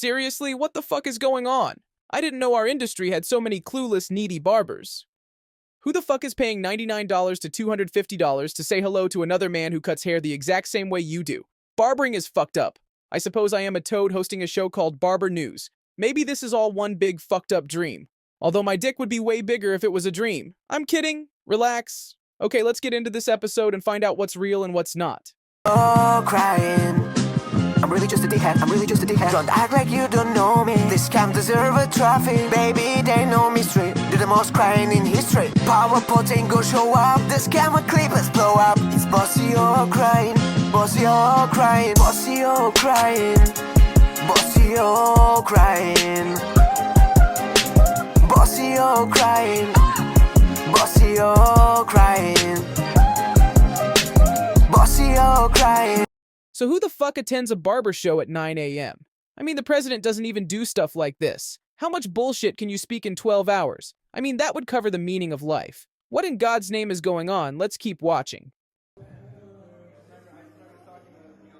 Seriously, what the fuck is going on? I didn't know our industry had so many clueless, needy barbers. Who the fuck is paying $99 to $250 to say hello to another man who cuts hair the exact same way you do? Barbering is fucked up. I suppose I am a toad hosting a show called Barber News. Maybe this is all one big fucked up dream. Although my dick would be way bigger if it was a dream. I'm kidding. Relax. Okay, let's get into this episode and find out what's real and what's not. Oh, crying. I'm really just a dickhead, I'm really just a dickhead. Don't act like you don't know me. This scam deserve a trophy. Baby, they know me straight. Do the most crying in history. Power potting go show up. The scammer clippers blow up. It's bossy or crying. Bossy or crying. Bossy or crying. Bossy or crying. Bossy or crying. Bossy or crying. Bossy or crying. So who the fuck attends a barber show at 9 a.m.? I mean, the president doesn't even do stuff like this. How much bullshit can you speak in 12 hours? I mean, that would cover the meaning of life. What in God's name is going on? Let's keep watching.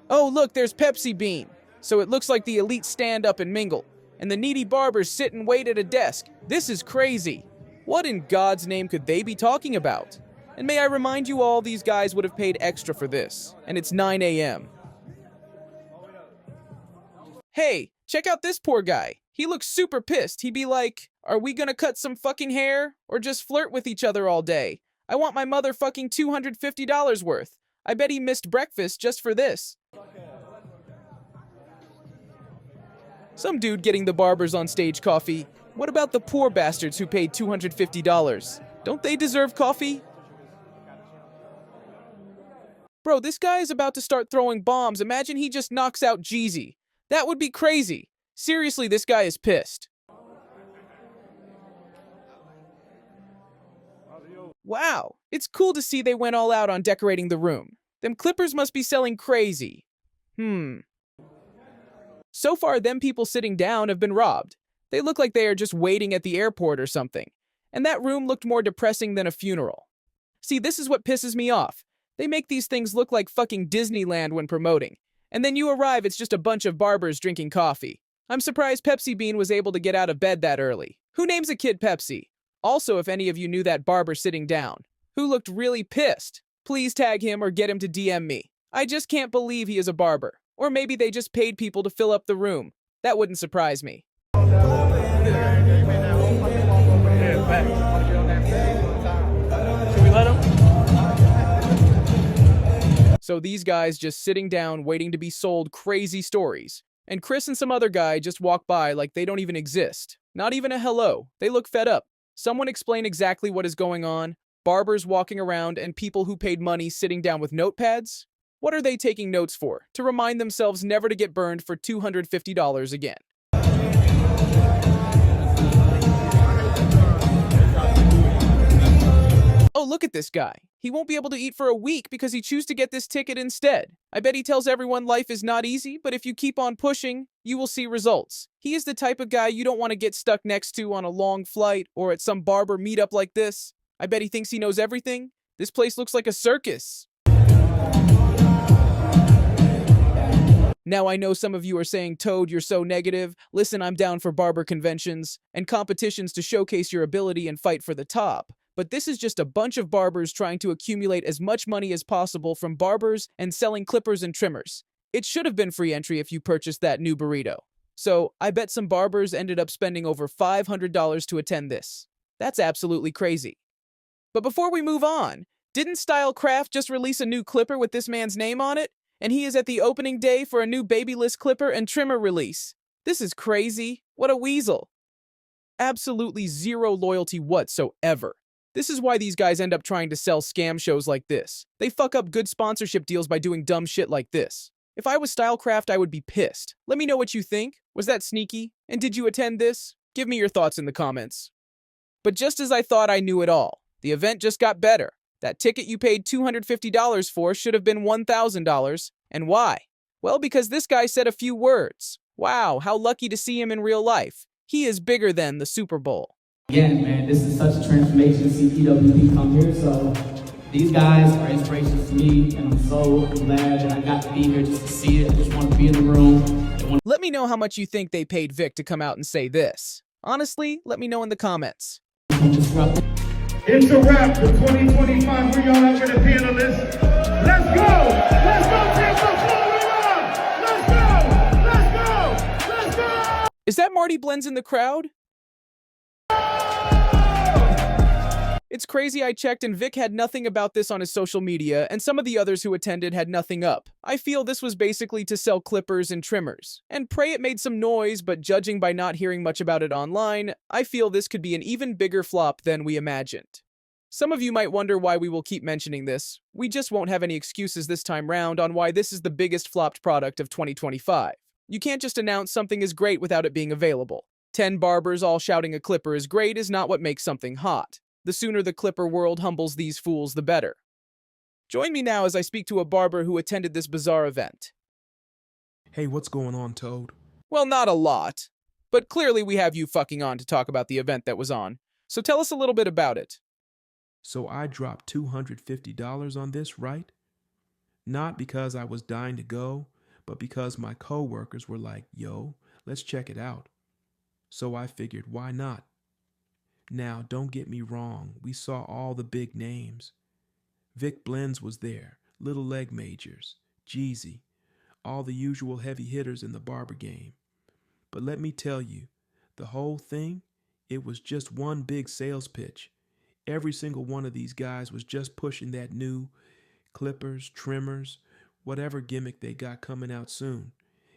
Oh, look, there's Pepsi Bean. So it looks like the elite stand up and mingle, and the needy barbers sit and wait at a desk. This is crazy. What in God's name could they be talking about? And may I remind you all, these guys would have paid extra for this, and it's 9 a.m. Hey, check out this poor guy. He looks super pissed. He'd be like, are we gonna cut some fucking hair? Or just flirt with each other all day? I want my motherfucking $250 worth. I bet he missed breakfast just for this. Some dude getting the barbers on stage coffee. What about the poor bastards who paid $250? Don't they deserve coffee? Bro, this guy is about to start throwing bombs. Imagine he just knocks out Jeezy. That would be crazy. Seriously, this guy is pissed. Wow, it's cool to see they went all out on decorating the room. Them clippers must be selling crazy. So far, them people sitting down have been robbed. They look like they are just waiting at the airport or something. And that room looked more depressing than a funeral. See, this is what pisses me off. They make these things look like fucking Disneyland when promoting. And then you arrive, it's just a bunch of barbers drinking coffee. I'm surprised Pepsi Bean was able to get out of bed that early. Who names a kid Pepsi? Also, if any of you knew that barber sitting down, who looked really pissed, please tag him or get him to DM me. I just can't believe he is a barber. Or maybe they just paid people to fill up the room. That wouldn't surprise me. So these guys just sitting down waiting to be sold crazy stories. And Chris and some other guy just walk by like they don't even exist. Not even a hello. They look fed up. Someone explain exactly what is going on. Barbers walking around and people who paid money sitting down with notepads? What are they taking notes for? To remind themselves never to get burned for $250 again. Oh, look at this guy. He won't be able to eat for a week because he chose to get this ticket instead. I bet he tells everyone life is not easy, but if you keep on pushing, you will see results. He is the type of guy you don't want to get stuck next to on a long flight or at some barber meetup like this. I bet he thinks he knows everything. This place looks like a circus. Now I know some of you are saying, Toad, you're so negative. Listen, I'm down for barber conventions and competitions to showcase your ability and fight for the top. But this is just a bunch of barbers trying to accumulate as much money as possible from barbers and selling clippers and trimmers. It should have been free entry if you purchased that new burrito. So I bet some barbers ended up spending over $500 to attend this. That's absolutely crazy. But before we move on, didn't Stylecraft just release a new clipper with this man's name on it? And he is at the opening day for a new babyless clipper and trimmer release. This is crazy. What a weasel. Absolutely zero loyalty whatsoever. This is why these guys end up trying to sell scam shows like this. They fuck up good sponsorship deals by doing dumb shit like this. If I was Stylecraft, I would be pissed. Let me know what you think. Was that sneaky? And did you attend this? Give me your thoughts in the comments. But just as I thought I knew it all, the event just got better. That ticket you paid $250 for should have been $1,000. And why? Well, because this guy said a few words. Wow, how lucky to see him in real life. He is bigger than the Super Bowl. Again, man, this is such a transformation to see EWP come here, so these guys are inspirations to me, and I'm so glad that I got to be here just to see it. I just want to be in the room. Let me know how much you think they paid Vic to come out and say this. Honestly, let me know in the comments. It's a wrap for 2025. Where y'all at with the panelists? Let's go! Let's go, Tampa! Florida! Let's go! Let's go! Let's go! Is that Marty Blends in the crowd? It's crazy I checked and Vic had nothing about this on his social media, and some of the others who attended had nothing up. I feel this was basically to sell clippers and trimmers. And pray it made some noise, but judging by not hearing much about it online, I feel this could be an even bigger flop than we imagined. Some of you might wonder why we will keep mentioning this. We just won't have any excuses this time round on why this is the biggest flopped product of 2025. You can't just announce something is great without it being available. 10 barbers all shouting a clipper is great is not what makes something hot. The sooner the clipper world humbles these fools, the better. Join me now as I speak to a barber who attended this bizarre event. Hey, what's going on, Toad? Well, not a lot, but clearly we have you fucking on to talk about the event that was on. So tell us a little bit about it. So I dropped $250 on this, right? Not because I was dying to go, but because my coworkers were like, yo, let's check it out. So I figured, why not? Now, don't get me wrong, we saw all the big names. Vic Blends was there, Little Leg Majors, Jeezy, all the usual heavy hitters in the barber game. But let me tell you, the whole thing, it was just one big sales pitch. Every single one of these guys was just pushing that new clippers, trimmers, whatever gimmick they got coming out soon.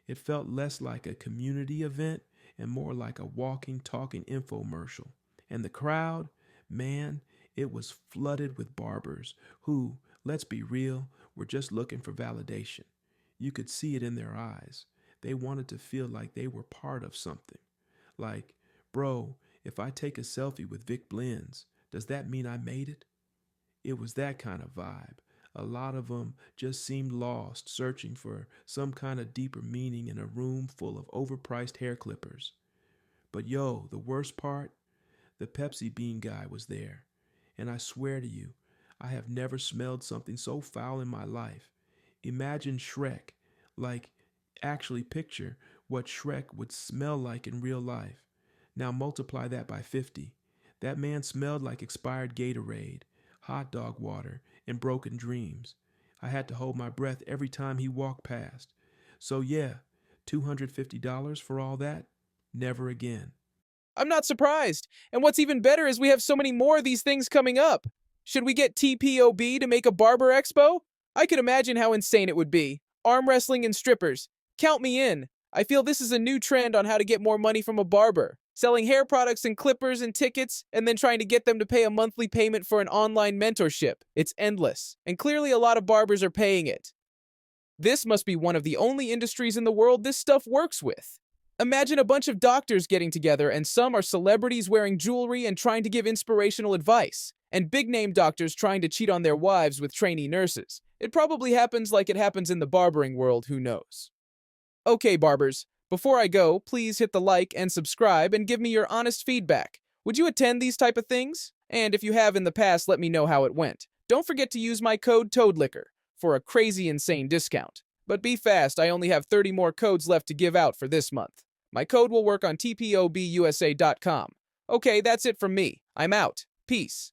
It felt less like a community event and more like a walking, talking infomercial. And the crowd, man, it was flooded with barbers who, let's be real, were just looking for validation. You could see it in their eyes. They wanted to feel like they were part of something. Like, bro, if I take a selfie with Vic Blends, does that mean I made it? It was that kind of vibe. A lot of them just seemed lost, searching for some kind of deeper meaning in a room full of overpriced hair clippers. But yo, the worst part? The Pepsi Bean guy was there, and I swear to you, I have never smelled something so foul in my life. Imagine Shrek, like, actually picture what Shrek would smell like in real life. Now multiply that by 50. That man smelled like expired Gatorade, hot dog water, and broken dreams. I had to hold my breath every time he walked past. So yeah, $250 for all that? Never again. I'm not surprised. And what's even better is we have so many more of these things coming up. Should we get TPOB to make a barber expo? I could imagine how insane it would be. Arm wrestling and strippers. Count me in. I feel this is a new trend on how to get more money from a barber. Selling hair products and clippers and tickets, and then trying to get them to pay a monthly payment for an online mentorship. It's endless. And clearly a lot of barbers are paying it. This must be one of the only industries in the world this stuff works with. Imagine a bunch of doctors getting together and some are celebrities wearing jewelry and trying to give inspirational advice, and big-name doctors trying to cheat on their wives with trainee nurses. It probably happens like it happens in the barbering world, who knows. Okay, barbers, before I go, please hit the like and subscribe and give me your honest feedback. Would you attend these type of things? And if you have in the past, let me know how it went. Don't forget to use my code TOADLIQUOR for a crazy insane discount. But be fast, I only have 30 more codes left to give out for this month. My code will work on tpobusa.com. Okay, that's it from me. I'm out. Peace.